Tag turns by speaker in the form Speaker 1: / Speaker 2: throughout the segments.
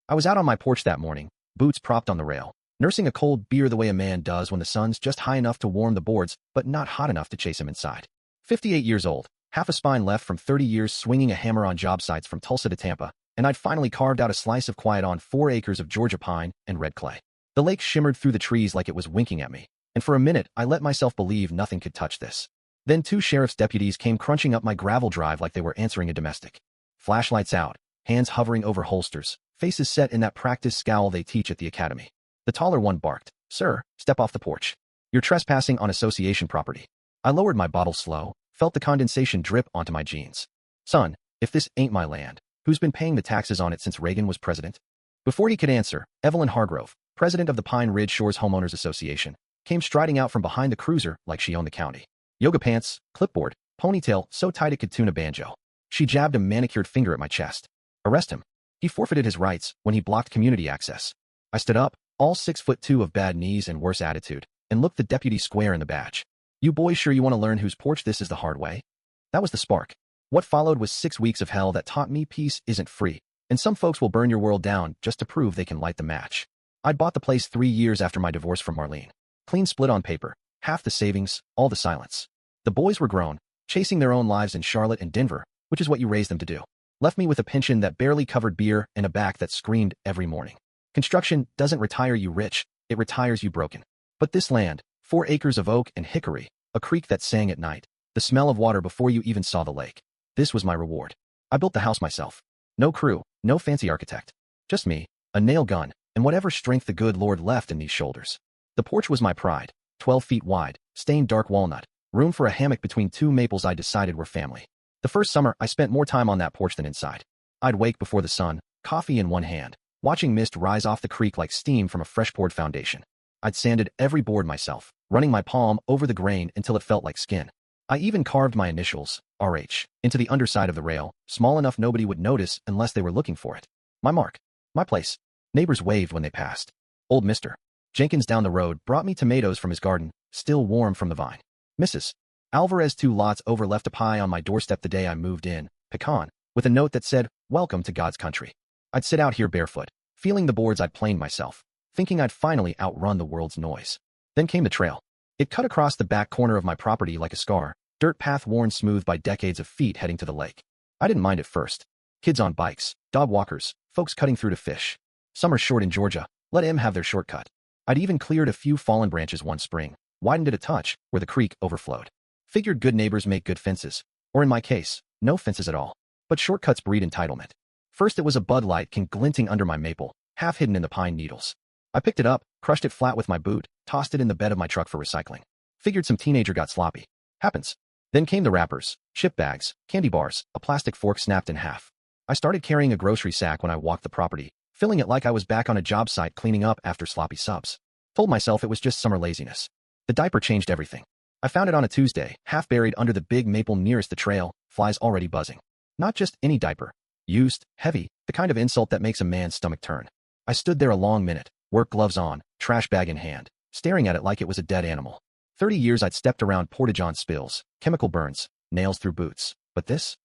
Speaker 1: I was out on my porch that morning, boots propped on the rail, nursing a cold beer the way a man does when the sun's just high enough to warm the boards but not hot enough to chase him inside. 58 years old, half a spine left from 30 years swinging a hammer on job sites from Tulsa to Tampa, and I'd finally carved out a slice of quiet on 4 acres of Georgia pine and red clay. The lake shimmered through the trees like it was winking at me, and for a minute I let myself believe nothing could touch this. Then 2 sheriff's deputies came crunching up my gravel drive like they were answering a domestic. Flashlights out, hands hovering over holsters, faces set in that practice scowl they teach at the academy. The taller one barked, "Sir, step off the porch. You're trespassing on association property." I lowered my bottle slow, felt the condensation drip onto my jeans. "Son, if this ain't my land, who's been paying the taxes on it since Reagan was president?" Before he could answer, Evelyn Hargrove, president of the Pine Ridge Shores Homeowners Association, came striding out from behind the cruiser like she owned the county. Yoga pants, clipboard, ponytail so tight it could tune a banjo. She jabbed a manicured finger at my chest. "Arrest him. He forfeited his rights when he blocked community access." I stood up, all 6'2" of bad knees and worse attitude, and looked the deputy square in the badge. "You boys sure you want to learn whose porch this is the hard way?" That was the spark. What followed was 6 weeks of hell that taught me peace isn't free, and some folks will burn your world down just to prove they can light the match. I'd bought the place 3 years after my divorce from Marlene. Clean split on paper, half the savings, all the silence. The boys were grown, chasing their own lives in Charlotte and Denver, which is what you raise them to do. Left me with a pension that barely covered beer and a back that screamed every morning. Construction doesn't retire you rich, it retires you broken. But this land, 4 acres of oak and hickory, a creek that sang at night, the smell of water before you even saw the lake. This was my reward. I built the house myself. No crew, no fancy architect. Just me, a nail gun, and whatever strength the good Lord left in these shoulders. The porch was my pride, 12 feet wide, stained dark walnut, room for a hammock between 2 maples I decided were family. The first summer, I spent more time on that porch than inside. I'd wake before the sun, coffee in one hand, watching mist rise off the creek like steam from a fresh-poured foundation. I'd sanded every board myself, running my palm over the grain until it felt like skin. I even carved my initials, RH, into the underside of the rail, small enough nobody would notice unless they were looking for it. My mark. My place. Neighbors waved when they passed. Old Mr. Jenkins down the road brought me tomatoes from his garden, still warm from the vine. Mrs. Alvarez 2 lots over left a pie on my doorstep the day I moved in, pecan, with a note that said, "Welcome to God's country." I'd sit out here barefoot, feeling the boards I'd planed myself, thinking I'd finally outrun the world's noise. Then came the trail. It cut across the back corner of my property like a scar, dirt path worn smooth by decades of feet heading to the lake. I didn't mind at first. Kids on bikes, dog walkers, folks cutting through to fish. Summer's short in Georgia, let 'em have their shortcut. I'd even cleared a few fallen branches one spring, widened it a touch where the creek overflowed. Figured good neighbors make good fences, or in my case, no fences at all. But shortcuts breed entitlement. First it was a Bud Light can glinting under my maple, half hidden in the pine needles. I picked it up, crushed it flat with my boot, tossed it in the bed of my truck for recycling. Figured some teenager got sloppy. Happens. Then came the wrappers, chip bags, candy bars, a plastic fork snapped in half. I started carrying a grocery sack when I walked the property, filling it like I was back on a job site cleaning up after sloppy subs. Told myself it was just summer laziness. The diaper changed everything. I found it on a Tuesday, half buried under the big maple nearest the trail, flies already buzzing. Not just any diaper. Used, heavy, the kind of insult that makes a man's stomach turn. I stood there a long minute, work gloves on, trash bag in hand, staring at it like it was a dead animal. 30 years I'd stepped around porta-john spills, chemical burns, nails through boots. But this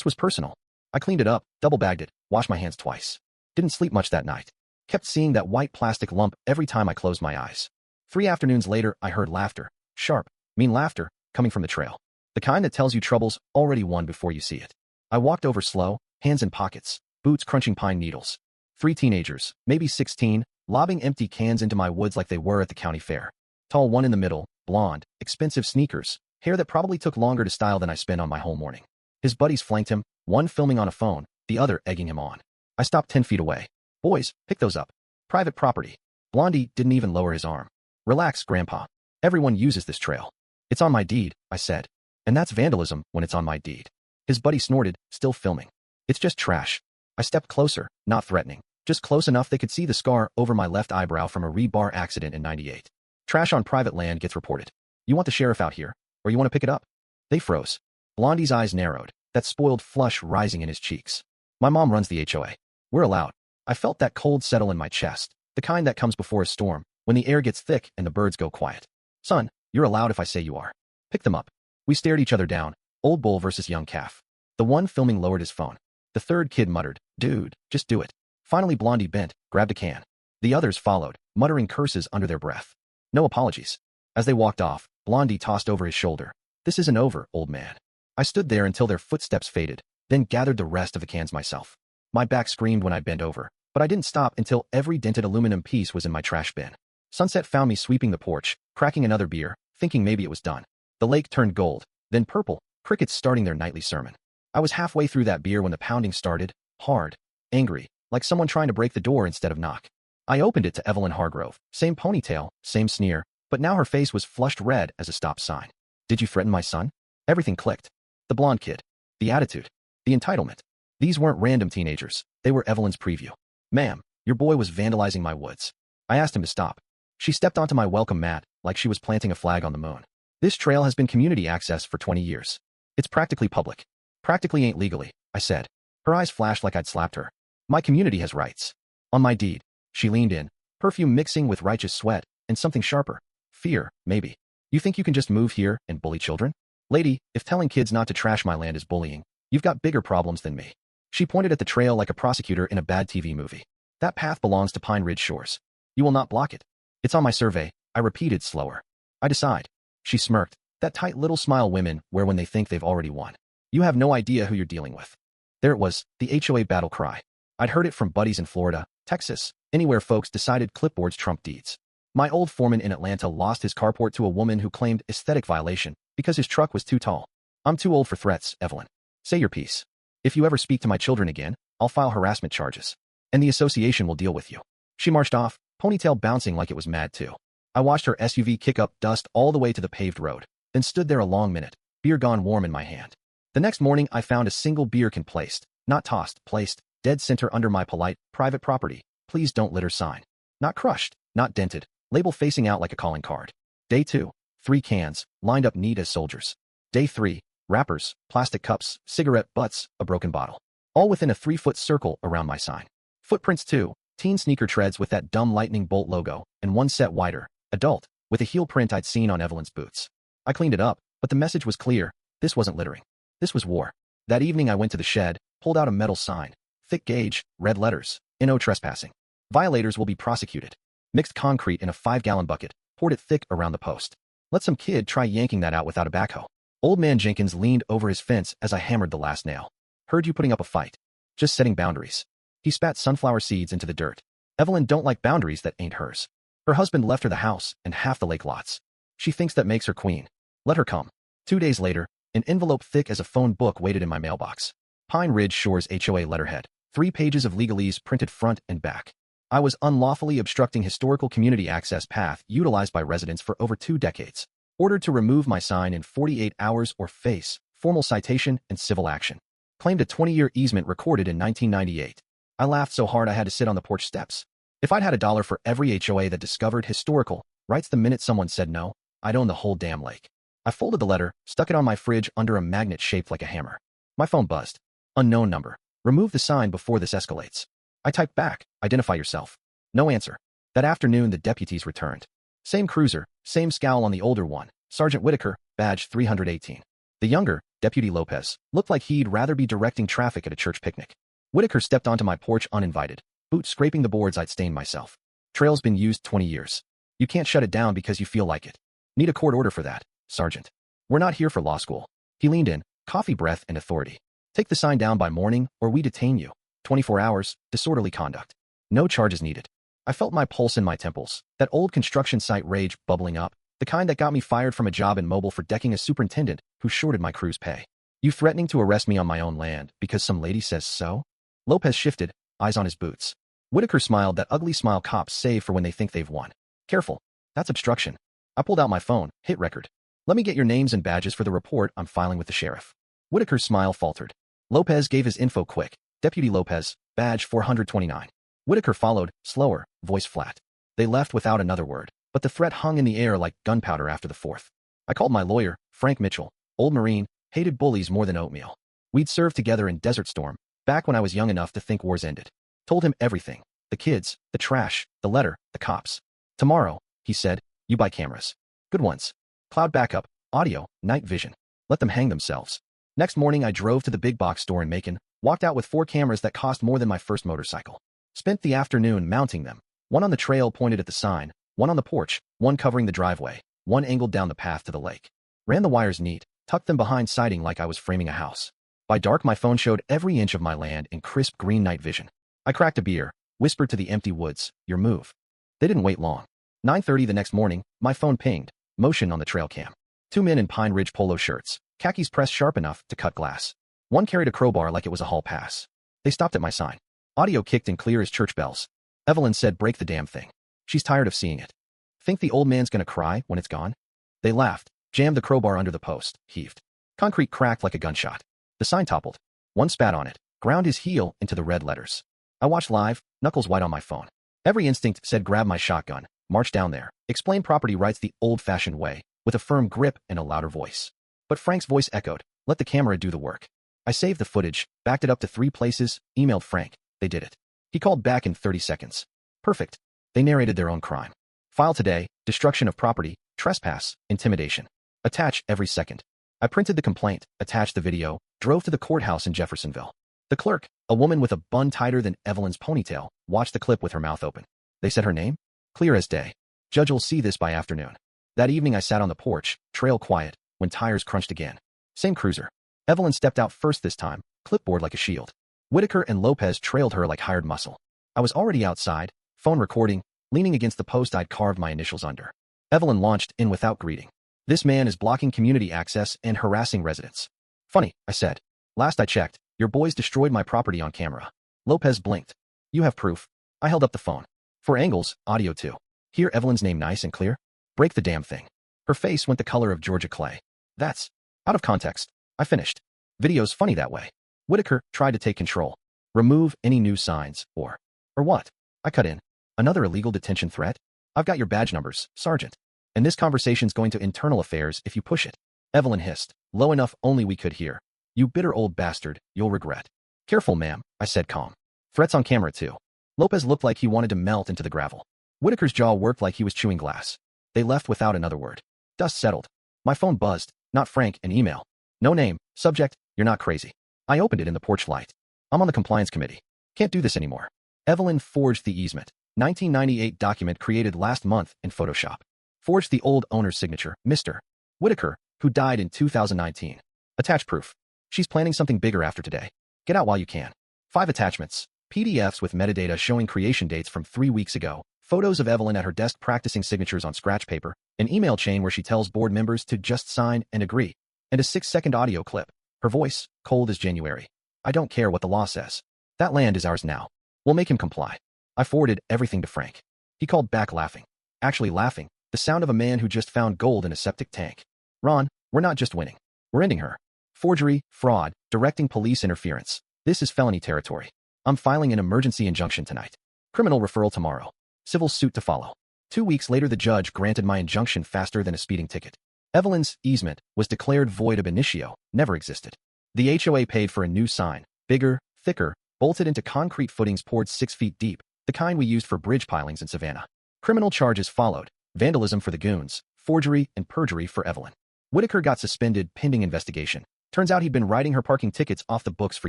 Speaker 1: was personal. I cleaned it up, double-bagged it, washed my hands twice. Didn't sleep much that night. Kept seeing that white plastic lump every time I closed my eyes. 3 afternoons later, I heard laughter. Sharp, mean laughter, coming from the trail. The kind that tells you trouble's already won before you see it. I walked over slow, hands in pockets, boots crunching pine needles. 3 teenagers, maybe 16, lobbing empty cans into my woods like they were at the county fair. Tall one in the middle, blonde, expensive sneakers, hair that probably took longer to style than I spent on my whole morning. His buddies flanked him, one filming on a phone, the other egging him on. I stopped 10 feet away. "Boys, pick those up. Private property." Blondie didn't even lower his arm. "Relax, Grandpa. Everyone uses this trail." "It's on my deed," I said. "And that's vandalism when it's on my deed." His buddy snorted, still filming. "It's just trash." I stepped closer, not threatening, just close enough they could see the scar over my left eyebrow from a rebar accident in '98. "Trash on private land gets reported. You want the sheriff out here, or you want to pick it up?" They froze. Blondie's eyes narrowed, that spoiled flush rising in his cheeks. "My mom runs the HOA. We're allowed." I felt that cold settle in my chest, the kind that comes before a storm, when the air gets thick and the birds go quiet. "Son, you're allowed if I say you are. Pick them up." We stared each other down, old bull versus young calf. The one filming lowered his phone. The third kid muttered, "Dude, just do it." Finally Blondie bent, grabbed a can. The others followed, muttering curses under their breath. No apologies. As they walked off, Blondie tossed over his shoulder. This isn't over, old man. I stood there until their footsteps faded, then gathered the rest of the cans myself. My back screamed when I bent over, but I didn't stop until every dented aluminum piece was in my trash bin. Sunset found me sweeping the porch, cracking another beer, thinking maybe it was done. The lake turned gold, then purple, crickets starting their nightly sermon. I was halfway through that beer when the pounding started, hard, angry, like someone trying to break the door instead of knock. I opened it to Evelyn Hargrove, same ponytail, same sneer, but now her face was flushed red as a stop sign. Did you threaten my son? Everything clicked. The blonde kid. The attitude. The entitlement. These weren't random teenagers. They were Evelyn's preview. Ma'am, your boy was vandalizing my woods. I asked him to stop. She stepped onto my welcome mat like she was planting a flag on the moon. This trail has been community access for 20 years. It's practically public. Practically ain't legally, I said. Her eyes flashed like I'd slapped her. My community has rights. On my deed. She leaned in, perfume mixing with righteous sweat, and something sharper. Fear, maybe. You think you can just move here and bully children? Lady, if telling kids not to trash my land is bullying, you've got bigger problems than me. She pointed at the trail like a prosecutor in a bad TV movie. That path belongs to Pine Ridge Shores. You will not block it. It's on my survey, I repeated slower. I decide. She smirked, that tight little smile women wear when they think they've already won. You have no idea who you're dealing with. There it was, the HOA battle cry. I'd heard it from buddies in Florida, Texas, anywhere folks decided clipboards trump deeds. My old foreman in Atlanta lost his carport to a woman who claimed aesthetic violation because his truck was too tall. I'm too old for threats, Evelyn. Say your piece. If you ever speak to my children again, I'll file harassment charges. And the association will deal with you. She marched off, ponytail bouncing like it was mad too. I watched her SUV kick up dust all the way to the paved road, then stood there a long minute, beer gone warm in my hand. The next morning I found a single beer can placed, not tossed, placed, dead center under my polite, private property, please don't litter sign. Not crushed, not dented, label facing out like a calling card. Day 2, 3 cans, lined up neat as soldiers. Day 3, wrappers, plastic cups, cigarette butts, a broken bottle. All within a 3-foot circle around my sign. Footprints too, teen sneaker treads with that dumb lightning bolt logo, and one set wider, adult, with a heel print I'd seen on Evelyn's boots. I cleaned it up, but the message was clear. This wasn't littering. This was war. That evening I went to the shed, pulled out a metal sign. Thick gauge, red letters, no trespassing. Violators will be prosecuted. Mixed concrete in a 5-gallon bucket, poured it thick around the post. Let some kid try yanking that out without a backhoe. Old man Jenkins leaned over his fence as I hammered the last nail. Heard you putting up a fight. Just setting boundaries. He spat sunflower seeds into the dirt. Evelyn don't like boundaries that ain't hers. Her husband left her the house and half the lake lots. She thinks that makes her queen. Let her come. 2 days later, an envelope thick as a phone book waited in my mailbox. Pine Ridge Shores HOA letterhead. 3 pages of legalese printed front and back. I was unlawfully obstructing historical community access path utilized by residents for over 2 decades. Ordered to remove my sign in 48 hours or face formal citation and civil action. Claimed a 20-year easement recorded in 1998. I laughed so hard I had to sit on the porch steps. If I'd had $1 for every HOA that discovered historical rights the minute someone said no, I'd own the whole damn lake. I folded the letter, stuck it on my fridge under a magnet shaped like a hammer. My phone buzzed. Unknown number. Remove the sign before this escalates. I typed back, identify yourself. No answer. That afternoon the deputies returned. Same cruiser, same scowl on the older one, Sergeant Whitaker, badge 318. The younger, Deputy Lopez, looked like he'd rather be directing traffic at a church picnic. Whitaker stepped onto my porch uninvited, boots scraping the boards I'd stained myself. Trail's been used 20 years. You can't shut it down because you feel like it. Need a court order for that, Sergeant. We're not here for law school. He leaned in, coffee breath and authority. Take the sign down by morning or we detain you. 24 hours, disorderly conduct. No charges needed. I felt my pulse in my temples, that old construction site rage bubbling up, the kind that got me fired from a job in Mobile for decking a superintendent who shorted my crew's pay. You threatening to arrest me on my own land because some lady says so? Lopez shifted, eyes on his boots. Whitaker smiled that ugly smile cops save for when they think they've won. Careful, that's obstruction. I pulled out my phone, hit record. Let me get your names and badges for the report I'm filing with the sheriff. Whitaker's smile faltered. Lopez gave his info quick. Deputy Lopez, badge 429. Whitaker followed, slower, voice flat. They left without another word, but the threat hung in the air like gunpowder after the 4th. I called my lawyer, Frank Mitchell, old Marine, hated bullies more than oatmeal. We'd served together in Desert Storm, back when I was young enough to think wars ended. Told him everything. The kids, the trash, the letter, the cops. Tomorrow, he said, you buy cameras. Good ones. Cloud backup, audio, night vision. Let them hang themselves. Next morning I drove to the big box store in Macon, walked out with 4 cameras that cost more than my first motorcycle. Spent the afternoon mounting them. One on the trail pointed at the sign, one on the porch, one covering the driveway, one angled down the path to the lake. Ran the wires neat, tucked them behind siding like I was framing a house. By dark, my phone showed every inch of my land in crisp green night vision. I cracked a beer, whispered to the empty woods, "Your move." They didn't wait long. 9:30 the next morning, my phone pinged, motion on the trail cam. Two men in Pine Ridge polo shirts, khakis pressed sharp enough to cut glass. One carried a crowbar like it was a hall pass. They stopped at my sign. Audio kicked in clear as church bells. Evelyn said, "Break the damn thing. She's tired of seeing it." "Think the old man's gonna cry when it's gone?" They laughed, jammed the crowbar under the post, heaved. Concrete cracked like a gunshot. The sign toppled. One spat on it, ground his heel into the red letters. I watched live, knuckles white on my phone. Every instinct said grab my shotgun, march down there, explain property rights the old-fashioned way, with a firm grip and a louder voice. But Frank's voice echoed, "Let the camera do the work." I saved the footage, backed it up to 3 places, emailed Frank. They did it. He called back in 30 seconds. Perfect. They narrated their own crime. File today, destruction of property, trespass, intimidation. Attach every second. I printed the complaint, attached the video, drove to the courthouse in Jeffersonville. The clerk, a woman with a bun tighter than Evelyn's ponytail, watched the clip with her mouth open. They said her name? Clear as day. Judge will see this by afternoon. That evening I sat on the porch, trail quiet, when tires crunched again. Same cruiser. Evelyn stepped out first this time, clipboard like a shield. Whitaker and Lopez trailed her like hired muscle. I was already outside, phone recording, leaning against the post I'd carved my initials under. Evelyn launched in without greeting. "This man is blocking community access and harassing residents." "Funny," I said. "Last I checked, your boys destroyed my property on camera." Lopez blinked. "You have proof." I held up the phone. "For angles, audio too. Hear Evelyn's name nice and clear? Break the damn thing." Her face went the color of Georgia clay. "That's out of context." I finished. "Video's funny that way." Whitaker tried to take control. "Remove any new signs, or what?" I cut in. "Another illegal detention threat? I've got your badge numbers, Sergeant. And this conversation's going to internal affairs if you push it." Evelyn hissed, low enough only we could hear. "You bitter old bastard, you'll regret." "Careful, ma'am," I said calm. "Threats on camera too." Lopez looked like he wanted to melt into the gravel. Whitaker's jaw worked like he was chewing glass. They left without another word. Dust settled. My phone buzzed. Not Frank, an email. "No name, subject, you're not crazy." I opened it in the porch light. "I'm on the compliance committee. Can't do this anymore." Evelyn forged the easement. 1998 document created last month in Photoshop. Forged the old owner's signature, Mr. Whitaker, who died in 2019. Attach proof. She's planning something bigger after today. Get out while you can. 5 attachments. PDFs with metadata showing creation dates from 3 weeks ago. Photos of Evelyn at her desk practicing signatures on scratch paper. An email chain where she tells board members to just sign and agree. And a 6-second audio clip. Her voice, cold as January. "I don't care what the law says. That land is ours now. We'll make him comply." I forwarded everything to Frank. He called back laughing. Actually laughing. The sound of a man who just found gold in a septic tank. "Ron, we're not just winning. We're ending her. Forgery, fraud, directing police interference. This is felony territory. I'm filing an emergency injunction tonight. Criminal referral tomorrow. Civil suit to follow." 2 weeks later the judge granted my injunction faster than a speeding ticket. Evelyn's easement was declared void ab initio, never existed. The HOA paid for a new sign, bigger, thicker, bolted into concrete footings poured 6 feet deep, the kind we used for bridge pilings in Savannah. Criminal charges followed, vandalism for the goons, forgery and perjury for Evelyn. Whitaker got suspended pending investigation. Turns out he'd been writing her parking tickets off the books for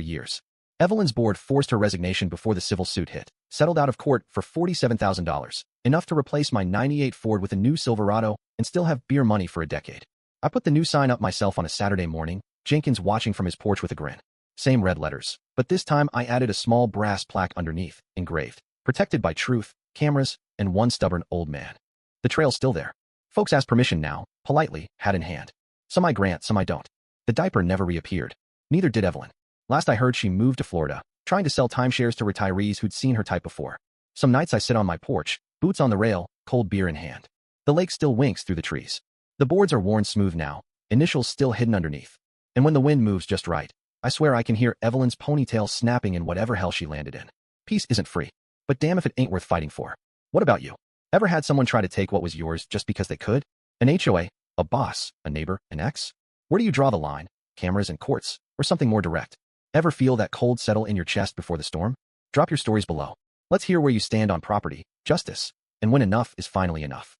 Speaker 1: years. Evelyn's board forced her resignation before the civil suit hit, settled out of court for $47,000, enough to replace my '98 Ford with a new Silverado and still have beer money for a decade. I put the new sign up myself on a Saturday morning, Jenkins watching from his porch with a grin. Same red letters, but this time I added a small brass plaque underneath, engraved, "Protected by truth, cameras, and one stubborn old man." The trail's still there. Folks ask permission now, politely, hat in hand. Some I grant, some I don't. The diaper never reappeared. Neither did Evelyn. Last I heard she moved to Florida, trying to sell timeshares to retirees who'd seen her type before. Some nights I sit on my porch, boots on the rail, cold beer in hand. The lake still winks through the trees. The boards are worn smooth now, initials still hidden underneath. And when the wind moves just right, I swear I can hear Evelyn's ponytail snapping in whatever hell she landed in. Peace isn't free, but damn if it ain't worth fighting for. What about you? Ever had someone try to take what was yours just because they could? An HOA, a boss, a neighbor, an ex? Where do you draw the line? Cameras and courts, or something more direct? Ever feel that cold settle in your chest before the storm? Drop your stories below. Let's hear where you stand on property, justice, and when enough is finally enough.